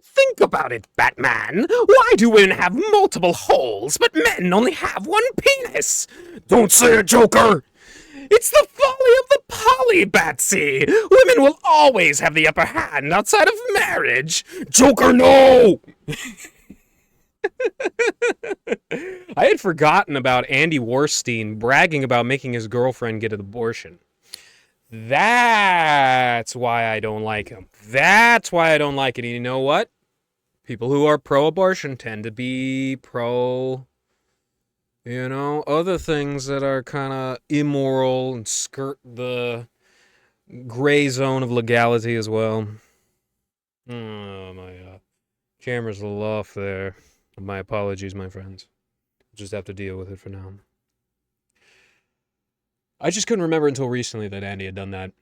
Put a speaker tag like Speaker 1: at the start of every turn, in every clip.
Speaker 1: Think about it, Batman. Why do women have multiple holes, but men only have one penis? Don't say it, Joker! It's the folly of the poly, Batsy! Women will always have the upper hand outside of marriage! Joker, no! I had forgotten about Andy Warstein bragging about making his girlfriend get an abortion. That's why I don't like him. That's why I don't like it. And you know what? People who are pro-abortion tend to be pro, other things that are kind of immoral and skirt the gray zone of legality as well. Oh, my camera's a little off there. My apologies, my friends. Just have to deal with it for now. I just couldn't remember until recently that Andy had done that.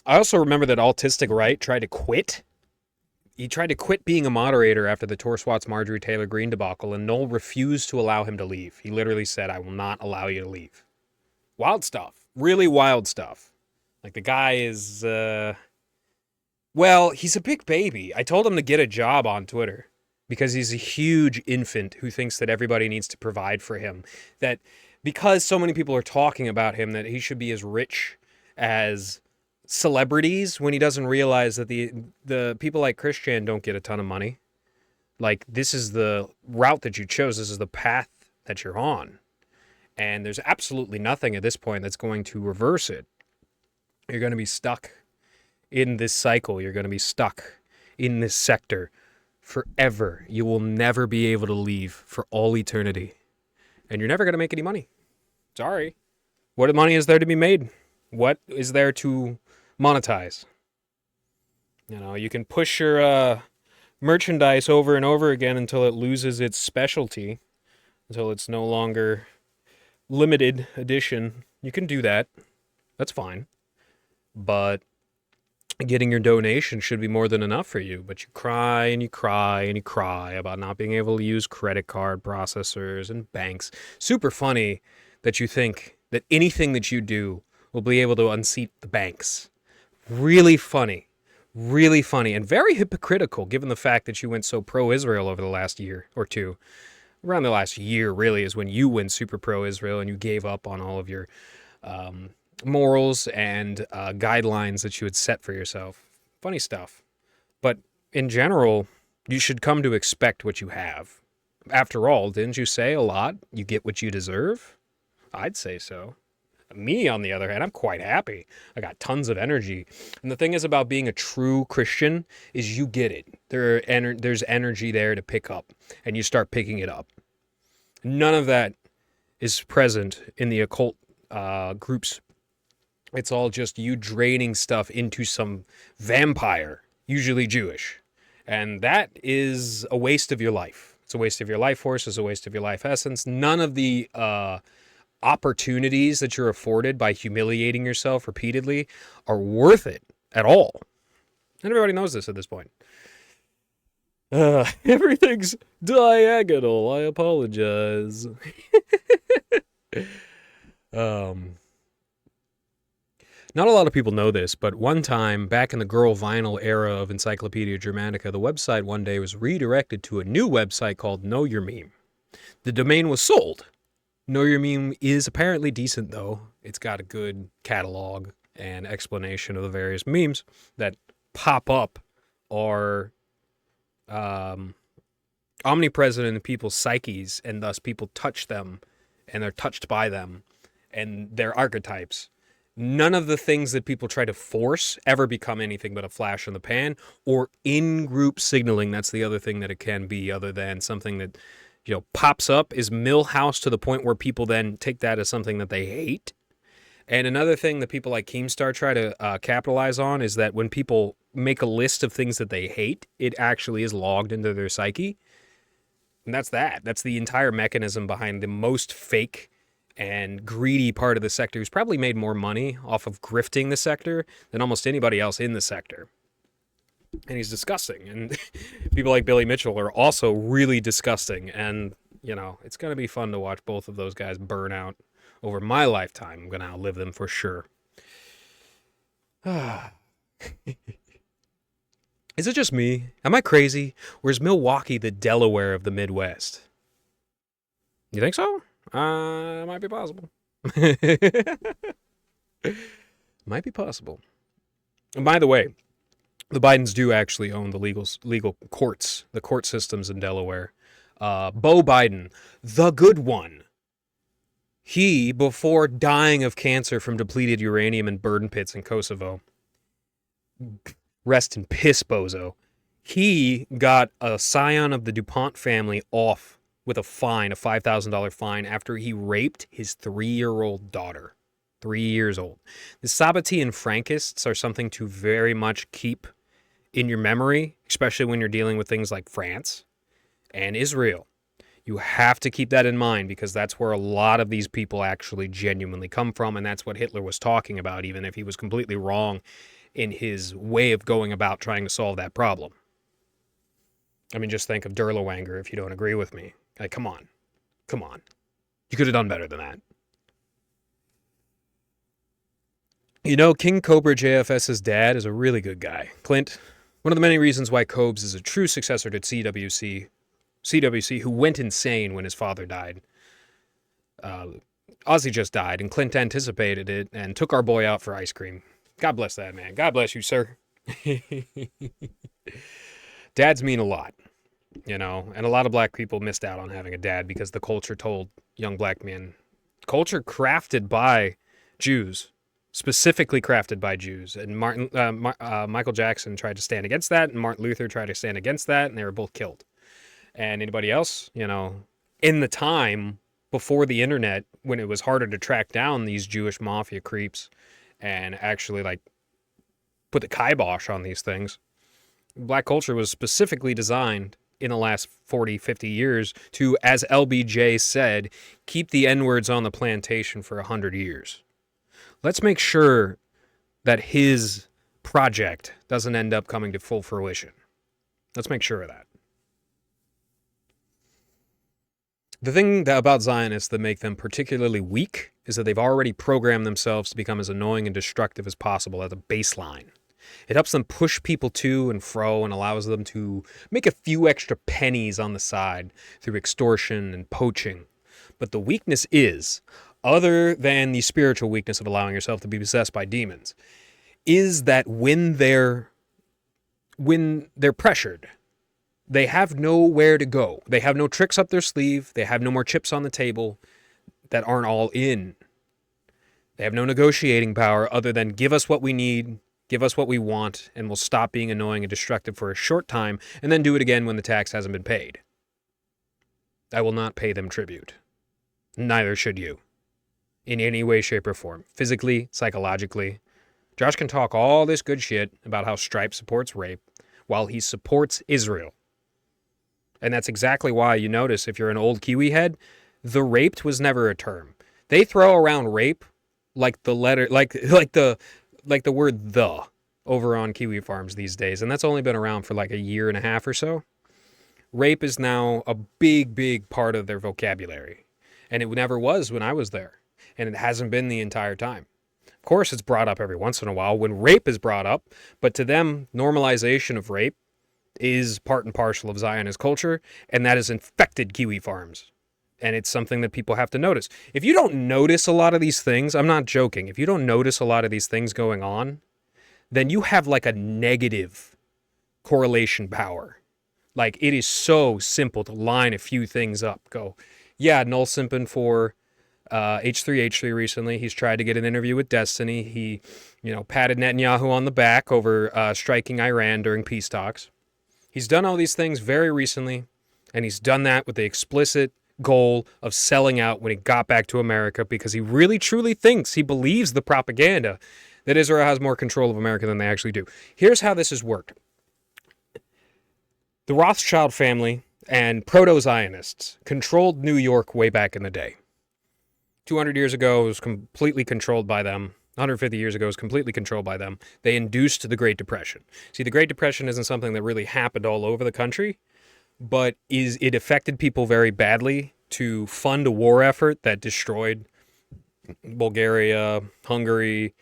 Speaker 1: I also remember that Autistic Right tried to quit. He tried to quit being a moderator after the Torswat's Marjorie Taylor Greene debacle, and Noel refused to allow him to leave. He literally said, I will not allow you to leave. Wild stuff. Really wild stuff. Like, the guy is, well, he's a big baby. I told him to get a job on Twitter because he's a huge infant who thinks that everybody needs to provide for him. That because so many people are talking about him, that he should be as rich as celebrities, when he doesn't realize that the people like Christian don't get a ton of money. Like, this is the route that you chose. This is the path that you're on. And there's absolutely nothing at this point that's going to reverse it. You're going to be stuck in this cycle. You're going to be stuck in this sector forever. You will never be able to leave for all eternity. And you're never going to make any money. Sorry. What money is there to be made? What is there to monetize? You can push your merchandise over and over again until it loses its specialty, until it's no longer limited edition. You can do that. That's fine. But getting your donation should be more than enough for you. But you cry and you cry and you cry about not being able to use credit card processors and banks. Super funny that you think that anything that you do will be able to unseat the banks. Really funny. Really funny. And very hypocritical, given the fact that you went so pro-Israel over the last year or two. Around the last year, really, is when you went super pro-Israel and you gave up on all of your morals and guidelines that you had set for yourself. Funny stuff. But in general, you should come to expect what you have. After all, didn't you say a lot? You get what you deserve? I'd say so. Me, on the other hand, I'm quite happy. I got tons of energy. And the thing is about being a true Christian is you get it. There's energy there to pick up, and you start picking it up. None of that is present in the occult groups. It's all just you draining stuff into some vampire, usually Jewish. And that is a waste of your life. It's a waste of your life force. It's a waste of your life essence. None of the opportunities that you're afforded by humiliating yourself repeatedly are worth it at all. And everybody knows this at this point. Everything's diagonal. I apologize. Not a lot of people know this, but one time, back in the Girl Vinyl era of Encyclopedia Germanica, the website one day was redirected to a new website called Know Your Meme. The domain was sold. Know Your Meme is apparently decent, though. It's got a good catalog and explanation of the various memes that pop up are omnipresent in people's psyches, and thus people touch them, and they're touched by them, and they're archetypes. None of the things that people try to force ever become anything but a flash in the pan or in-group signaling. That's the other thing that it can be, other than something that, pops up, is Millhouse to the point where people then take that as something that they hate. And another thing that people like Keemstar try to capitalize on is that when people make a list of things that they hate, it actually is logged into their psyche. And that's that. That's the entire mechanism behind the most fake and greedy part of the sector, who's probably made more money off of grifting the sector than almost anybody else in the sector. And he's disgusting. And people like Billy Mitchell are also really disgusting. And, it's going to be fun to watch both of those guys burn out over my lifetime. I'm going to outlive them for sure. It's Is it just me? Am I crazy? Or is Milwaukee the Delaware of the Midwest? You think so? Might be possible. Might be possible. And by the way, the Bidens do actually own the legal courts, the court systems in Delaware. Beau Biden, the good one. He, before dying of cancer from depleted uranium and burn pits in Kosovo, rest in piss, bozo, he got a scion of the DuPont family off with a fine, a $5,000 fine, after he raped his 3-year-old daughter. 3 years old. The Sabbatean Frankists are something to very much keep in your memory, especially when you're dealing with things like France and Israel. You have to keep that in mind, because that's where a lot of these people actually genuinely come from, and that's what Hitler was talking about, even if he was completely wrong in his way of going about trying to solve that problem. I mean, just think of Derlewanger if you don't agree with me. Like, come on. Come on. You could have done better than that. You know, King Cobra JFS's dad is a really good guy. Clint, one of the many reasons why Cobes is a true successor to CWC, who went insane when his father died. Ozzy just died, and Clint anticipated it and took our boy out for ice cream. God bless that man. God bless you, sir. Dads mean a lot, you know, and a lot of black people missed out on having a dad because the culture told young black men, culture crafted by Jews, specifically crafted by Jews. And Michael Jackson tried to stand against that, and Martin Luther tried to stand against that, and they were both killed. And anybody else, you know, in the time before the internet, when it was harder to track down these Jewish mafia creeps and actually, like, put the kibosh on these things, black culture was specifically designed in the last 40, 50 years to, as LBJ said, keep the N-words on the plantation for 100 years. Let's make sure that his project doesn't end up coming to full fruition. Let's make sure of that. The thing about Zionists that make them particularly weak is that they've already programmed themselves to become as annoying and destructive as possible at the baseline. It helps them push people to and fro and allows them to make a few extra pennies on the side through extortion and poaching. But the weakness is, other than the spiritual weakness of allowing yourself to be possessed by demons, is that when they're pressured, they have nowhere to go. They have no tricks up their sleeve. They have no more chips on the table that aren't all in. They have no negotiating power other than give us what we need, give us what we want, and we'll stop being annoying and destructive for a short time and then do it again when the tax hasn't been paid. I will not pay them tribute. Neither should you. In any way, shape, or form. Physically, psychologically. Josh can talk all this good shit about how Stripe supports rape while he supports Israel. And that's exactly why you notice, if you're an old Kiwi head, the raped was never a term. They throw around rape like the letter, like the word "the" over on Kiwi farms these days, and that's only been around for like a year and a half or so. Rape is now a big, big part of their vocabulary, and it never was when I was there, and it hasn't been the entire time. Of course, it's brought up every once in a while when rape is brought up, but to them, normalization of rape is part and parcel of Zionist culture, and that has infected Kiwi farms. And it's something that people have to notice. If you don't notice a lot of these things, I'm not joking, if you don't notice a lot of these things going on, then you have like a negative correlation power. Like, it is so simple to line a few things up. Go, yeah, null simping for H3H3 recently. He's tried to get an interview with Destiny. He, patted Netanyahu on the back over striking Iran during peace talks. He's done all these things very recently, and he's done that with the explicit goal of selling out when he got back to America, because he really truly thinks, he believes the propaganda that Israel has more control of America than they actually do. Here's how this has worked. The Rothschild family and proto-Zionists controlled New York way back in the day. 200 years ago, it was completely controlled by them. 150 years ago, it was completely controlled by them. They induced the Great Depression. See, the Great Depression isn't something that really happened all over the country, but it affected people very badly to fund a war effort that destroyed Bulgaria, Hungary,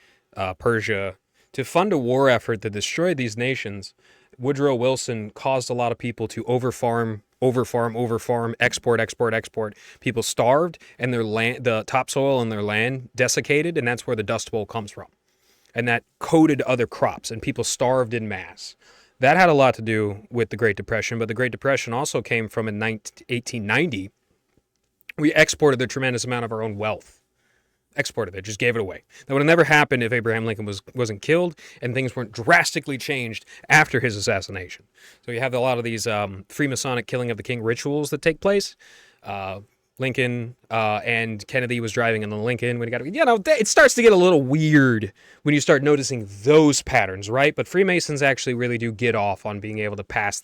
Speaker 1: Persia, To fund a war effort that destroyed these nations, Woodrow Wilson caused a lot of people to overfarm, export. People starved, and their land, the topsoil in their land, desiccated, and that's where the Dust Bowl comes from. And that coated other crops, and people starved in mass. That had a lot to do with the Great Depression, but the Great Depression also came from in 1890. We exported a tremendous amount of our own wealth. Exported it, just gave it away. That would have never happened if Abraham Lincoln wasn't killed and things weren't drastically changed after his assassination. So you have a lot of these Freemasonic killing of the king rituals that take place. Lincoln and Kennedy was driving in the Lincoln when he got, it starts to get a little weird when you start noticing those patterns, right? But Freemasons actually really do get off on being able to pass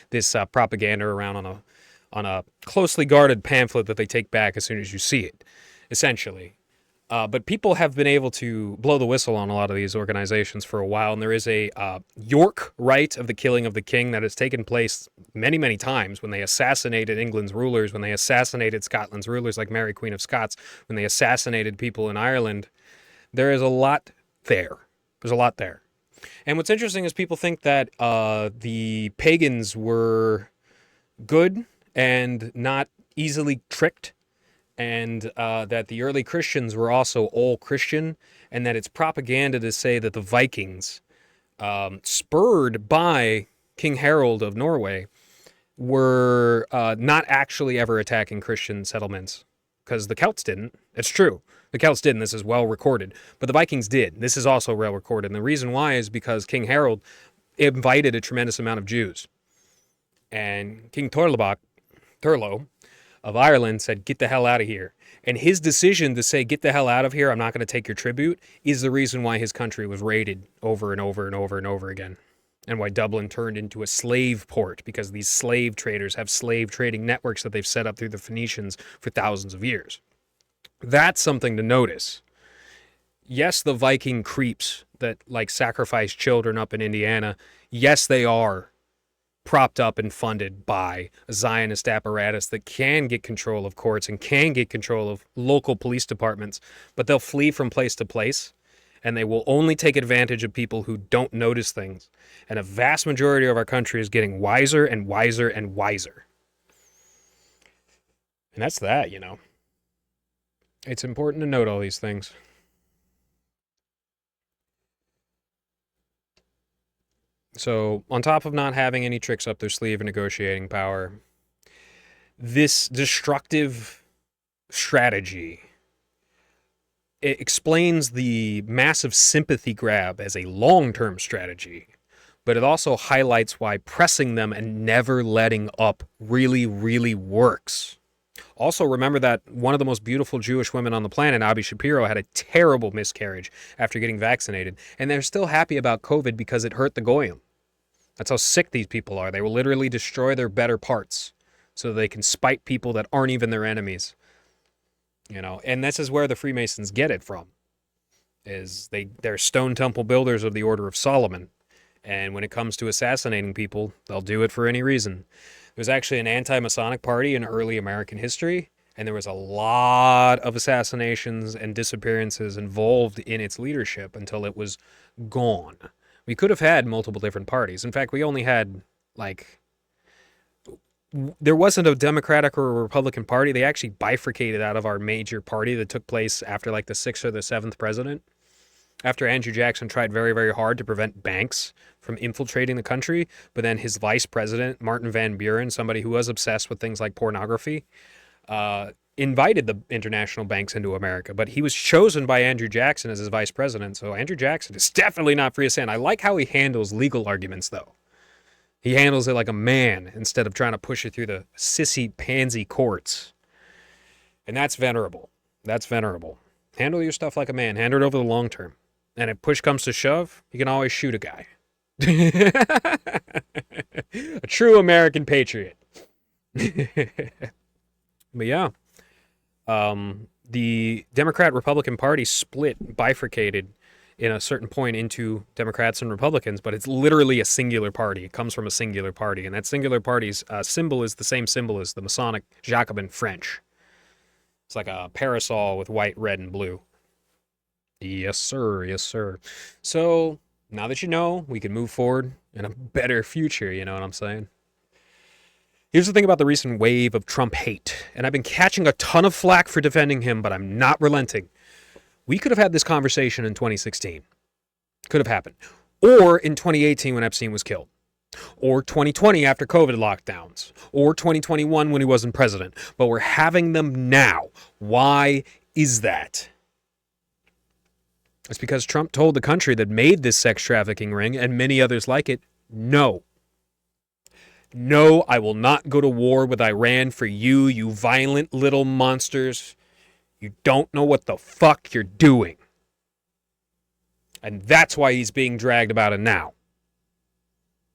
Speaker 1: this propaganda around on a closely guarded pamphlet that they take back as soon as you see it, essentially. But people have been able to blow the whistle on a lot of these organizations for a while, and there is a York rite of the killing of the king that has taken place many, many times when they assassinated England's rulers, when they assassinated Scotland's rulers like Mary, Queen of Scots, when they assassinated people in Ireland. There is a lot there. There's a lot there. And what's interesting is people think that the pagans were good and not easily tricked, and that the early Christians were also all Christian, and that it's propaganda to say that the Vikings, spurred by King Harold of Norway, were not actually ever attacking Christian settlements, because the Celts didn't. It's true. The Celts didn't. This is well recorded. But the Vikings did. This is also well recorded. And the reason why is because King Harold invited a tremendous amount of Jews. And King Turlo of Ireland said, get the hell out of here. And his decision to say, get the hell out of here, I'm not going to take your tribute, is the reason why his country was raided over and over and over and over again. And why Dublin turned into a slave port, because these slave traders have slave trading networks that they've set up through the Phoenicians for thousands of years. That's something to notice. Yes, the Viking creeps that sacrifice children up in Indiana, yes, they are propped up and funded by a Zionist apparatus that can get control of courts and can get control of local police departments, but they'll flee from place to place, and they will only take advantage of people who don't notice things. And a vast majority of our country is getting wiser and wiser and wiser. And that's that, It's important to note all these things. So, on top of not having any tricks up their sleeve and negotiating power, this destructive strategy, it explains the massive sympathy grab as a long-term strategy, but it also highlights why pressing them and never letting up really, really works. Also, remember that one of the most beautiful Jewish women on the planet, Abi Shapiro, had a terrible miscarriage after getting vaccinated, and they're still happy about COVID because it hurt the goyim. That's how sick these people are. They will literally destroy their better parts so they can spite people that aren't even their enemies. And this is where the Freemasons get it from. They're stone temple builders of the Order of Solomon. And when it comes to assassinating people, they'll do it for any reason. There's actually an anti-Masonic party in early American history, and there was a lot of assassinations and disappearances involved in its leadership until it was gone. We could have had multiple different parties. In fact, we only had, there wasn't a Democratic or a Republican party. They actually bifurcated out of our major party that took place after, the 6th or the 7th president. After Andrew Jackson tried very, very hard to prevent banks from infiltrating the country, but then his vice president, Martin Van Buren, somebody who was obsessed with things like pornography, invited the international banks into America, but he was chosen by Andrew Jackson as his vice president, so Andrew Jackson is definitely not free of sin. I like how he handles legal arguments, though. He handles it like a man instead of trying to push it through the sissy pansy courts. And that's venerable. That's venerable. Handle your stuff like a man. Handle it over the long term. And if push comes to shove, you can always shoot a guy. A true American patriot. But yeah. The Democrat-Republican Party bifurcated in a certain point into Democrats and Republicans, but it's literally a singular party. It comes from a singular party, and that singular party's symbol is the same symbol as the Masonic Jacobin French. It's like a parasol with white, red, and blue. Yes, sir. Yes, sir. So Now that you know, we can move forward in a better future, you know what I'm saying? Here's the thing about the recent wave of Trump hate, and I've been catching a ton of flack for defending him, but I'm not relenting. We could have had this conversation in 2016. Could have happened. Or in 2018 when Epstein was killed. Or 2020 after COVID lockdowns. Or 2021 when he wasn't president. But we're having them now. Why is that? It's because Trump told the country that made this sex trafficking ring and many others like it, no. No, I will not go to war with Iran for you, you violent little monsters. You don't know what the fuck you're doing. And that's why he's being dragged about it now.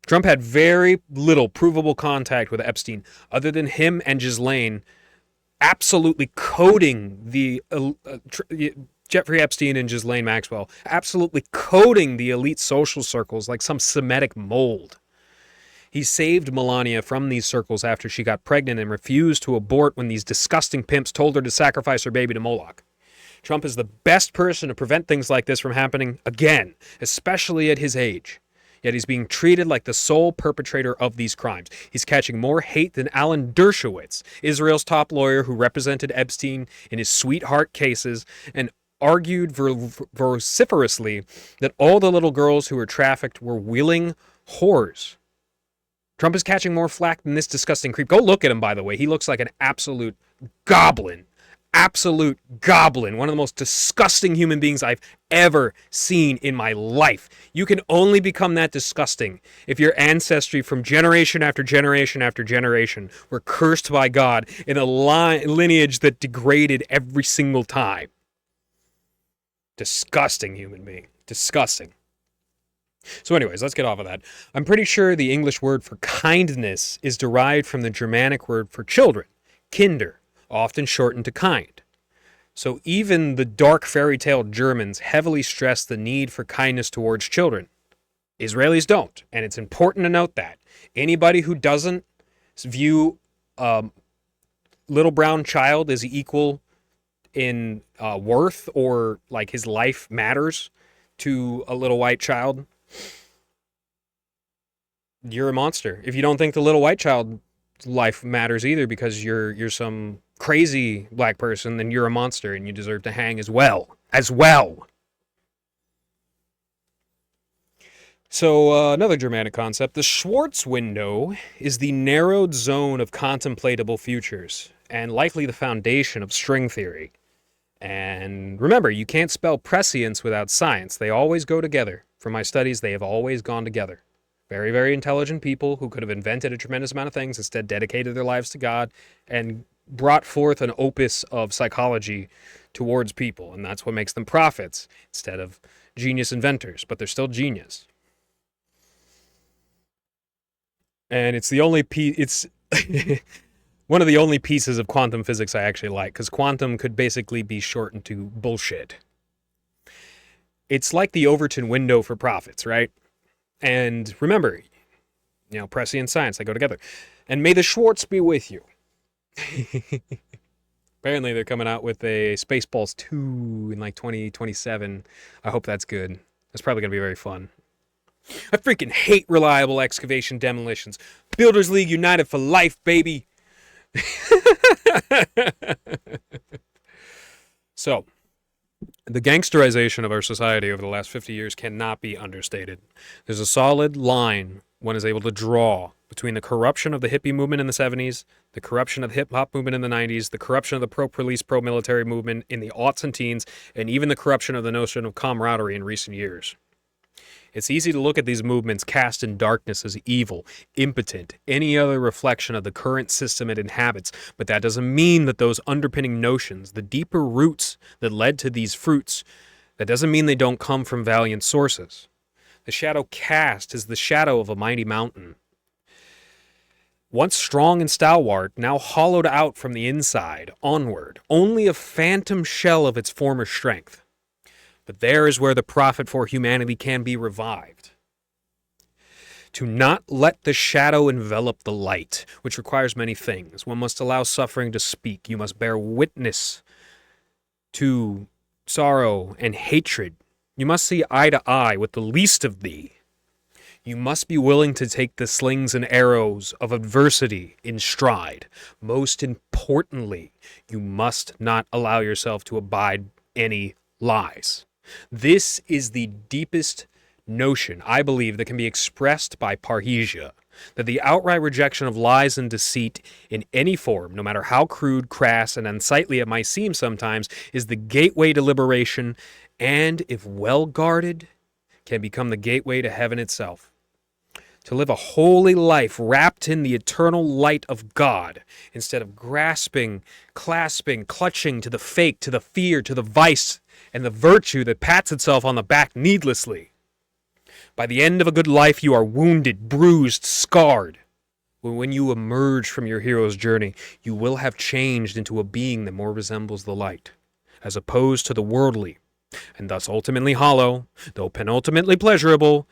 Speaker 1: Trump had very little provable contact with Epstein other than him and Ghislaine absolutely coding the Jeffrey Epstein and Ghislaine Maxwell, absolutely coding the elite social circles like some Semitic mold. He saved Melania from these circles after she got pregnant and refused to abort when these disgusting pimps told her to sacrifice her baby to Moloch. Trump is the best person to prevent things like this from happening again, especially at his age. Yet he's being treated like the sole perpetrator of these crimes. He's catching more hate than Alan Dershowitz, Israel's top lawyer who represented Epstein in his sweetheart cases and argued vociferously that all the little girls who were trafficked were willing whores. Trump is catching more flack than this disgusting creep. Go look at him, by the way. He looks like an absolute goblin. Absolute goblin. One of the most disgusting human beings I've ever seen in my life. You can only become that disgusting if your ancestry from generation after generation after generation were cursed by God in a lineage that degraded every single time. Disgusting human being. Disgusting. So anyways, let's get off of that. I'm pretty sure the English word for kindness is derived from the Germanic word for children, kinder, often shortened to kind. So even the dark fairy tale Germans heavily stress the need for kindness towards children. Israelis don't, and it's important to note that. Anybody who doesn't view little brown child as equal in worth or like his life matters to a little white child, you're a monster. If you don't think the little white child's life matters either because you're some crazy black person, then you're a monster and you deserve to hang as well. So another Germanic concept, the Schwartz window is the narrowed zone of contemplatable futures and likely the foundation of string theory. And remember, you can't spell prescience without science. They always go together. From my studies, they have always gone together. Very, very intelligent people who could have invented a tremendous amount of things, instead dedicated their lives to God and brought forth an opus of psychology towards people. And that's what makes them prophets instead of genius inventors. But they're still genius. And it's the only piece... It's... one of the only pieces of quantum physics I actually like, because quantum could basically be shortened to bullshit. It's like the Overton window for prophets, right? And remember, prescient science, they go together. And may the Schwartz be with you. Apparently they're coming out with a Spaceballs 2 in like 2027. I hope that's good. That's probably going to be very fun. I freaking hate reliable excavation demolitions. Builders League United for life, baby. So, the gangsterization of our society over the last 50 years cannot be understated. There's a solid line one is able to draw between the corruption of the hippie movement in the 70s, the corruption of the hip-hop movement in the 90s, the corruption of the pro-police, pro-military movement in the aughts and teens, and even the corruption of the notion of camaraderie in recent years. It's easy to look at these movements cast in darkness as evil, impotent, any other reflection of the current system it inhabits, but that doesn't mean that those underpinning notions, the deeper roots that led to these fruits, that doesn't mean they don't come from valiant sources. The shadow cast is the shadow of a mighty mountain. Once strong and stalwart, now hollowed out from the inside, onward, only a phantom shell of its former strength. But there is where the prophet for humanity can be revived. To not let the shadow envelop the light, which requires many things. One must allow suffering to speak. You must bear witness to sorrow and hatred. You must see eye to eye with the least of thee. You must be willing to take the slings and arrows of adversity in stride. Most importantly, you must not allow yourself to abide any lies. This is the deepest notion, I believe, that can be expressed by parrhesia, that the outright rejection of lies and deceit in any form, no matter how crude, crass, and unsightly it might seem sometimes, is the gateway to liberation, and, if well guarded, can become the gateway to heaven itself. To live a holy life wrapped in the eternal light of God, instead of grasping, clasping, clutching to the fake, to the fear, to the vice, and the virtue that pats itself on the back needlessly. By the end of a good life, you are wounded, bruised, scarred. When you emerge from your hero's journey, you will have changed into a being that more resembles the light, as opposed to the worldly, and thus ultimately hollow, though penultimately pleasurable,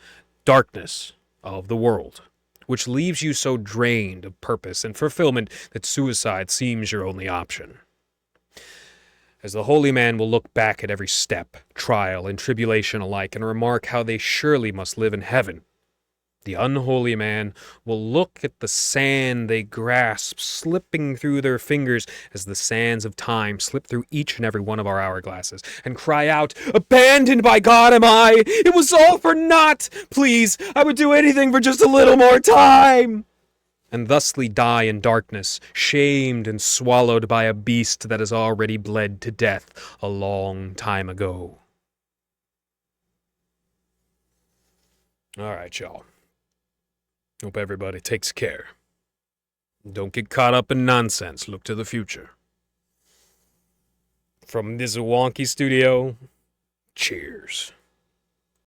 Speaker 1: darkness of the world, which leaves you so drained of purpose and fulfillment that suicide seems your only option. As the holy man will look back at every step, trial, and tribulation alike and remark how they surely must live in heaven, the unholy man will look at the sand they grasp slipping through their fingers as the sands of time slip through each and every one of our hourglasses, and cry out, "Abandoned by God am I! It was all for naught! Please, I would do anything for just a little more time!" And thusly die in darkness, shamed and swallowed by a beast that has already bled to death a long time ago. All right, y'all. Hope everybody takes care. Don't get caught up in nonsense. Look to the future. From this wonky studio, cheers.